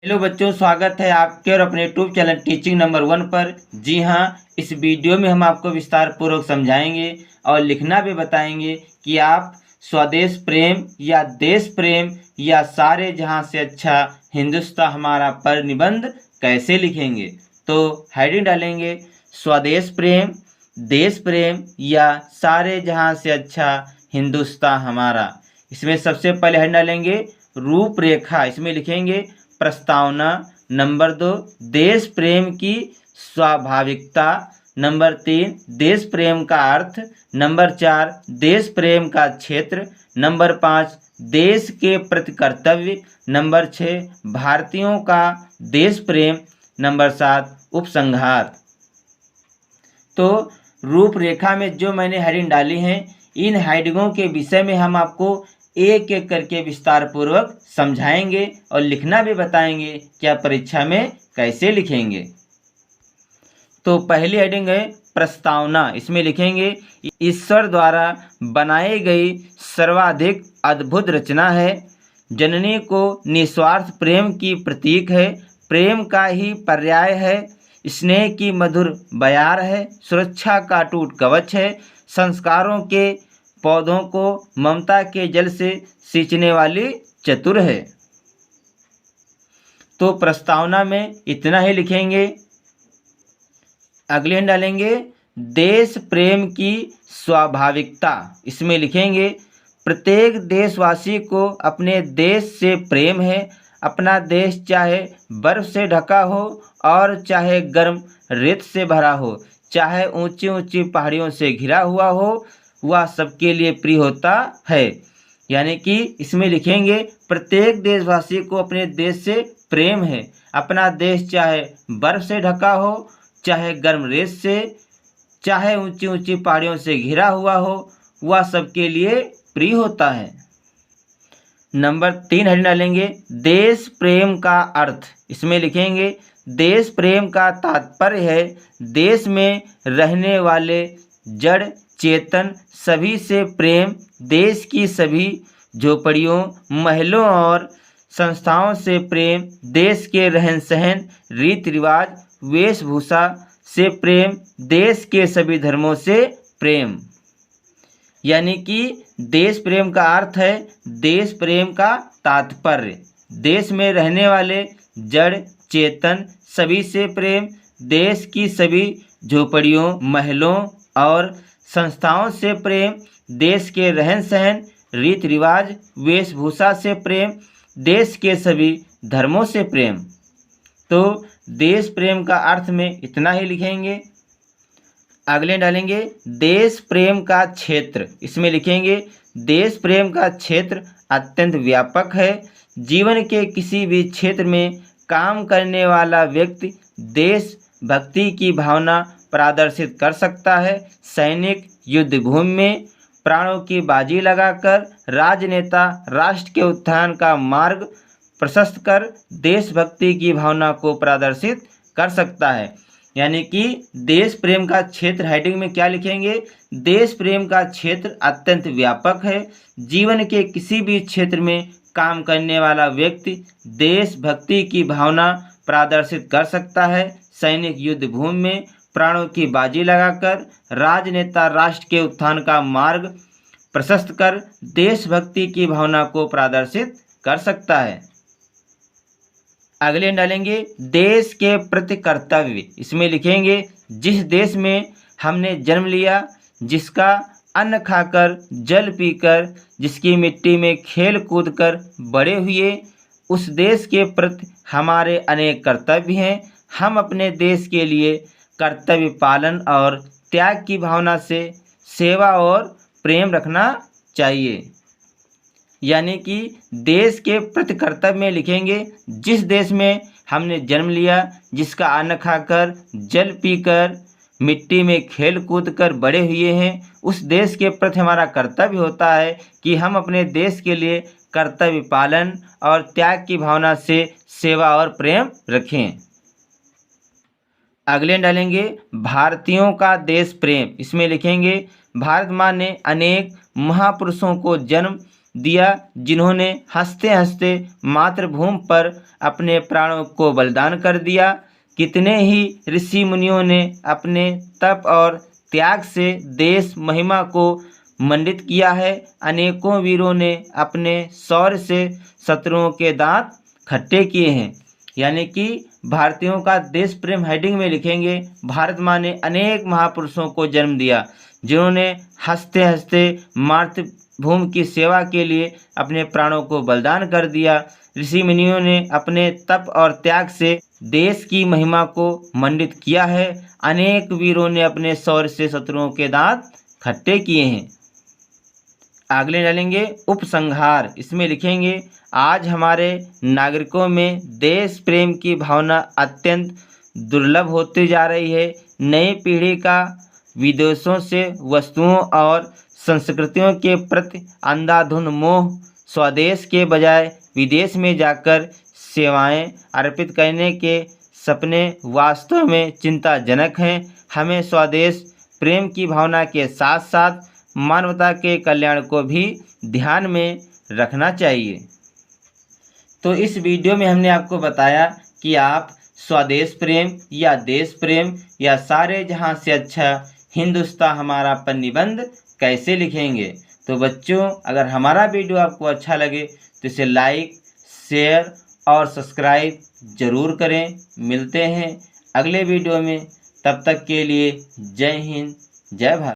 Hello बच्चों, स्वागत है आपके और अपने यूट्यूब चैनल टीचिंग नंबर 1 पर। जी हाँ, इस वीडियो में हम आपको विस्तार पूर्वक समझाएंगे और लिखना भी बताएंगे कि आप स्वदेश प्रेम या देश प्रेम या सारे जहां से अच्छा हिंदुस्तान हमारा पर निबंध कैसे लिखेंगे। तो हेडिंग डालेंगे स्वदेश प्रेम, देश प्रेम या सारे जहां से अच्छा हिंदुस्तान हमारा। इसमें सबसे पहले हेडिंग डालेंगे रूपरेखा। इसमें लिखेंगे प्रस्तावना। नंबर 2, देश प्रेम की स्वाभाविकता। नंबर 3, देश प्रेम का अर्थ। नंबर 4, देश प्रेम का क्षेत्र। नंबर 5, देश के प्रति कर्तव्य। नंबर 6, भारतीयों का देश प्रेम। नंबर 7, उपसंहार। तो रूपरेखा में जो मैंने हेडिंग डाली हैं, इन हेडिंगों के विषय में हम आपको एक एक करके विस्तार पूर्वक समझाएंगे और लिखना भी बताएंगे कि आप परीक्षा में कैसे लिखेंगे। तो पहली हेडिंग है प्रस्तावना। इसमें लिखेंगे ईश्वर द्वारा बनाई गई सर्वाधिक अद्भुत रचना है। जननी को निस्वार्थ प्रेम की प्रतीक है। प्रेम का ही पर्याय है। स्नेह की मधुर बयार है। सुरक्षा का टूट कवच है। संस्कारों के पौधों को ममता के जल से सींचने वाली चतुर है। तो प्रस्तावना में इतना ही लिखेंगे। अगले डालेंगे देश प्रेम की स्वाभाविकता। इसमें लिखेंगे प्रत्येक देशवासी को अपने देश से प्रेम है। अपना देश चाहे बर्फ से ढका हो और चाहे गर्म रेत से भरा हो, चाहे ऊंची ऊंची पहाड़ियों से घिरा हुआ हो, वह सबके लिए प्रिय होता है। यानी कि इसमें लिखेंगे प्रत्येक देशवासी को अपने देश से प्रेम है। अपना देश चाहे बर्फ से ढका हो, चाहे गर्म रेत से, चाहे ऊंची ऊंची पहाड़ियों से घिरा हुआ हो, वह सबके लिए प्रिय होता है। नंबर 3 हेडिंग डालेंगे देश प्रेम का अर्थ। इसमें लिखेंगे देश प्रेम का तात्पर्य है देश में रहने वाले जड़ चेतन सभी से प्रेम। देश की सभी झोपड़ियों, महलों और संस्थाओं से प्रेम। देश के रहन सहन, रीति रिवाज, वेशभूषा से प्रेम। देश के सभी धर्मों से प्रेम। यानी कि देश प्रेम का अर्थ है देश प्रेम का तात्पर्य देश में रहने वाले जड़ चेतन सभी से प्रेम। देश की सभी झोपड़ियों, महलों और संस्थाओं से प्रेम। देश के रहन सहन, रीति रिवाज, वेशभूषा से प्रेम। देश के सभी धर्मों से प्रेम। तो देश प्रेम का अर्थ में इतना ही लिखेंगे। अगले डालेंगे देश प्रेम का क्षेत्र। इसमें लिखेंगे देश प्रेम का क्षेत्र अत्यंत व्यापक है। जीवन के किसी भी क्षेत्र में काम करने वाला व्यक्ति देश भक्ति की भावना प्रदर्शित कर सकता है। सैनिक युद्ध भूमि में प्राणों की बाजी लगाकर, राजनेता राष्ट्र के उत्थान का मार्ग प्रशस्त कर देशभक्ति की भावना को प्रदर्शित कर सकता है। यानी कि देश प्रेम का क्षेत्र हेडिंग में क्या लिखेंगे, देश प्रेम का क्षेत्र अत्यंत व्यापक है। जीवन के किसी भी क्षेत्र में काम करने वाला व्यक्ति देशभक्ति की भावना प्रदर्शित कर सकता है। सैनिक युद्ध भूमि में प्राणों की बाजी लगाकर, राजनेता राष्ट्र के उत्थान का मार्ग प्रशस्त कर देशभक्ति की भावना को प्रदर्शित कर सकता है। अगले डालेंगे देश के प्रति कर्तव्य। इसमें लिखेंगे जिस देश में हमने जन्म लिया, जिसका अन्न खाकर जल पीकर, जिसकी मिट्टी में खेल कूद कर बड़े हुए, उस देश के प्रति हमारे अनेक कर्तव्य हैं। हम अपने देश के लिए कर्तव्य पालन और त्याग की भावना से सेवा और प्रेम रखना चाहिए। यानी कि देश के प्रति कर्तव्य में लिखेंगे जिस देश में हमने जन्म लिया, जिसका अन्न खाकर जल पीकर मिट्टी में खेल कूद कर बड़े हुए हैं, उस देश के प्रति हमारा कर्तव्य होता है कि हम अपने देश के लिए कर्तव्य पालन और त्याग की भावना से सेवा और प्रेम रखें। अगले डालेंगे भारतीयों का देश प्रेम। इसमें लिखेंगे भारत माँ ने अनेक महापुरुषों को जन्म दिया, जिन्होंने हंसते हंसते मातृभूमि पर अपने प्राणों को बलिदान कर दिया। कितने ही ऋषि मुनियों ने अपने तप और त्याग से देश महिमा को मंडित किया है। अनेकों वीरों ने अपने शौर्य से शत्रुओं के दांत खट्टे किए हैं। यानी कि भारतीयों का देश प्रेम हेडिंग में लिखेंगे, भारत माँ ने अनेक महापुरुषों को जन्म दिया, जिन्होंने हंसते हंसते मातृभूमि की सेवा के लिए अपने प्राणों को बलिदान कर दिया। ऋषि मुनियों ने अपने तप और त्याग से देश की महिमा को मंडित किया है। अनेक वीरों ने अपने शौर्य से शत्रुओं के दांत खट्टे किए हैं। अगले डालेंगे उपसंहार। इसमें लिखेंगे, आज हमारे नागरिकों में देश प्रेम की भावना अत्यंत दुर्लभ होती जा रही है। नई पीढ़ी का विदेशों से वस्तुओं और संस्कृतियों के प्रति अंधाधुंध मोह स्वदेश के बजाय विदेश में जाकर सेवाएं अर्पित करने के सपने वास्तव में चिंताजनक हैं। हमें स्वदेश प्रेम की भावना के साथ साथ मानवता के कल्याण को भी ध्यान में रखना चाहिए। तो इस वीडियो में हमने आपको बताया कि आप स्वदेश प्रेम या देश प्रेम या सारे जहां से अच्छा हिंदुस्तान हमारा पर निबंध कैसे लिखेंगे। तो बच्चों, अगर हमारा वीडियो आपको अच्छा लगे तो इसे लाइक, शेयर और सब्सक्राइब ज़रूर करें। मिलते हैं अगले वीडियो में, तब तक के लिए जय हिंद, जय भारत।